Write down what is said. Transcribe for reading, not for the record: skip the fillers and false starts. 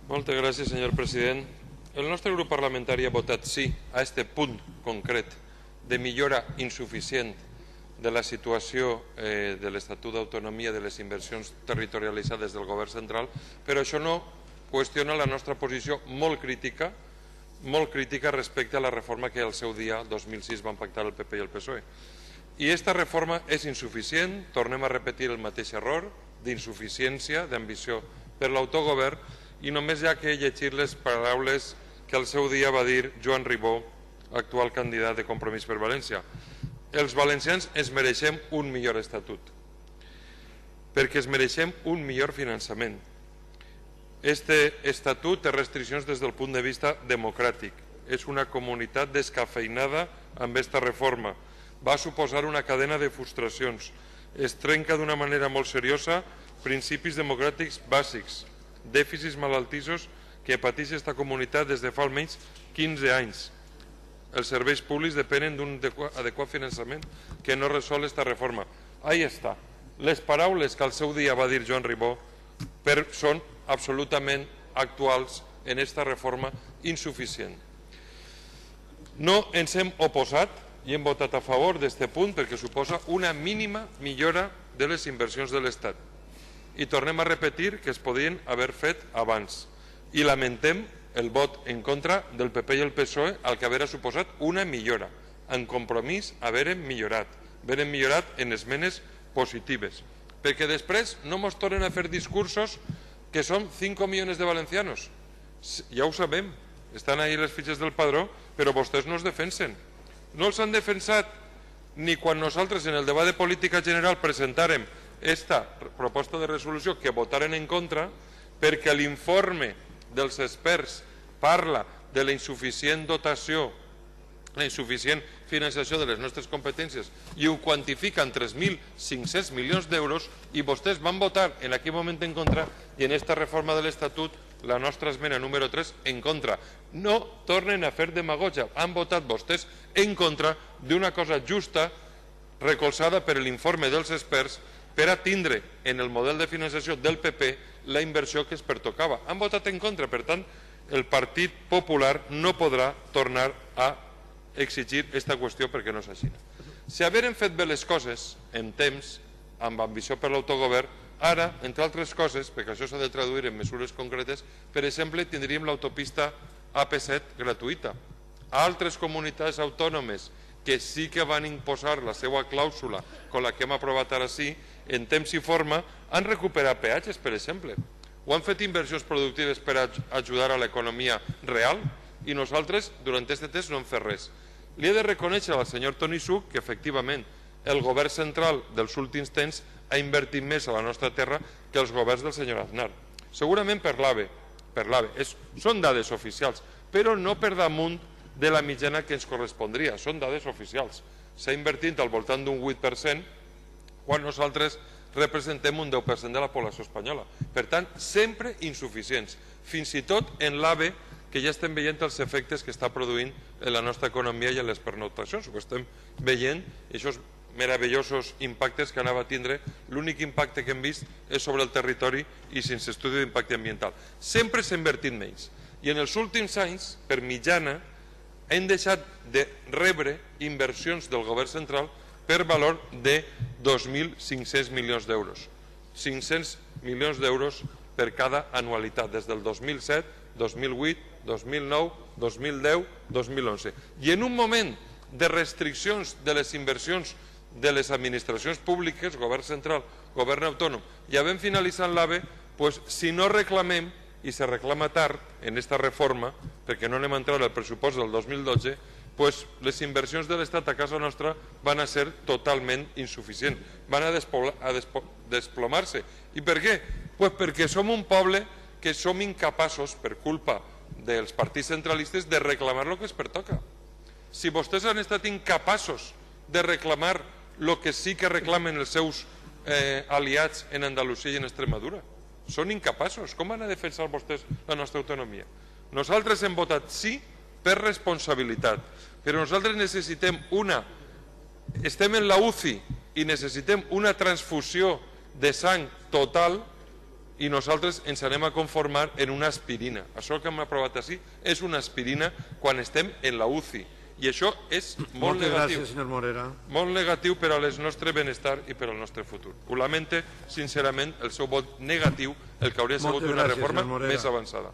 Moltes gràcies, senyor president. El nostre grup parlamentari ha votat sí a aquest punt concret de millora insuficient de la situació de l'Estatut d'Autonomia de les inversions territorialitzades del govern central, però això no qüestiona la nostra posició molt crítica respecte a la reforma que al seu dia, el 2006, van pactar el PP i el PSOE. I aquesta reforma és insuficient, tornem a repetir el mateix error d'insuficiència, d'ambició per l'autogovern, i només hi ha que llegir les paraules que al seu dia va dir Joan Ribó, actual candidat de Compromís per València. Els valencians ens mereixem un millor estatut, perquè es mereixem un millor finançament. Este estatut té restriccions des del punt de vista democràtic. És una comunitat descafeinada amb aquesta reforma. Va suposar una cadena de frustracions. Es trenca d'una manera molt seriosa principis democràtics bàsics, dèficits malaltissos que pateix aquesta comunitat des de fa almenys 15 anys. Els serveis públics depenen d'un adequat finançament que no resol aquesta reforma. Ahí està. Les paraules que al seu dia va dir Joan Ribó són absolutament actuals en aquesta reforma insuficient. No ens hem oposat i hem votat a favor d'aquest punt perquè suposa una mínima millora de les inversions de l'Estat. I tornem a repetir que es podien haver fet abans. I lamentem el vot en contra del PP i el PSOE al que haver suposat una millora. En Compromís haverem millorat en esmenes positives. Perquè després no ens tornen a fer discursos que són 5 milions de valencianos. Ja ho sabem, estan ahí les fitxes del padró, però vostès no els defensen. No els han defensat ni quan nosaltres en el debat de política general presentàrem aquesta proposta de resolució que votaren en contra, perquè l'informe dels experts parla de la insuficient dotació, la insuficient finançació de les nostres competències i ho quantifica en 3.500 milions d'euros, i vostès van votar en aquell moment en contra, i en aquesta reforma de l'Estatut la nostra esmena número 3 en contra. No tornen a fer demagogia, han votat vostès en contra d'una cosa justa recolzada per l'informe dels experts per a tindre en el model de finançació del PP la inversió que es pertocava. Han votat en contra, per tant, el Partit Popular no podrà tornar a exigir aquesta qüestió perquè no és així. Si hagueren fet bé les coses en temps, amb ambició per l'autogovern, ara, entre altres coses, perquè això s'ha de traduir en mesures concretes, per exemple, tindríem l'autopista AP7 gratuïta. Altres comunitats autònomes que sí que van imposar la seva clàusula, com la que hem aprovat ara sí, en temps i forma, han recuperat peatges, per exemple, o han fet inversions productives per ajudar a l'economia real, i nosaltres, durant aquest temps, no hem fet res. Li he de reconèixer al senyor Toni Such que, efectivament, el govern central dels últims temps ha invertit més a la nostra terra que els governs del senyor Aznar. Segurament per l'AVE. Són dades oficials, però no per damunt de la mitjana que ens correspondria. Són dades oficials. S'ha invertit al voltant d'un 8%, quan nosaltres representem un 10% de la població espanyola. Per tant, sempre insuficients. Fins i tot en l'AVE, que ja estem veient els efectes que està produint en la nostra economia i en les pernoctacions. Ho estem veient, aquests meravellosos impactes que anava a tindre. L'únic impacte que hem vist és sobre el territori i sense estudi d'impacte ambiental. Sempre s'ha invertit menys. I en els últims anys, per mitjana, hem deixat de rebre inversions del govern central per valor de 2.500 milions d'euros. 500 milions d'euros per cada anualitat, des del 2007, 2008, 2009, 2010, 2011. I en un moment de restriccions de les inversions de les administracions públiques, govern central, govern autònom, i havent finalitzat l'AVE, si no reclamem, i se reclama tard en aquesta reforma, perquè no anem a entrar al pressupost del 2012, les inversions de l'Estat a casa nostra van a ser totalment insuficients, van a desplomar-se. I per què? Perquè som un poble que som incapaços, per culpa dels partits centralistes, de reclamar el que es pertoca. Si vostès han estat incapaços de reclamar el que sí que reclamen els seus aliats en Andalusia i en Extremadura, són incapaços. Com van a defensar vostès la nostra autonomia? Nosaltres hem votat sí per responsabilitat, però nosaltres necessitem estem en la UCI i necessitem una transfusió de sang total i nosaltres ens anem a conformar en una aspirina. Això que hem aprovat així és una aspirina quan estem en la UCI. I això és molt negatiu. Gràcies, senyor Morera. Molt negatiu per al nostre benestar i per al nostre futur. Ho lamente, sincerament, el seu vot negatiu, el que hauria sigut una reforma més avançada.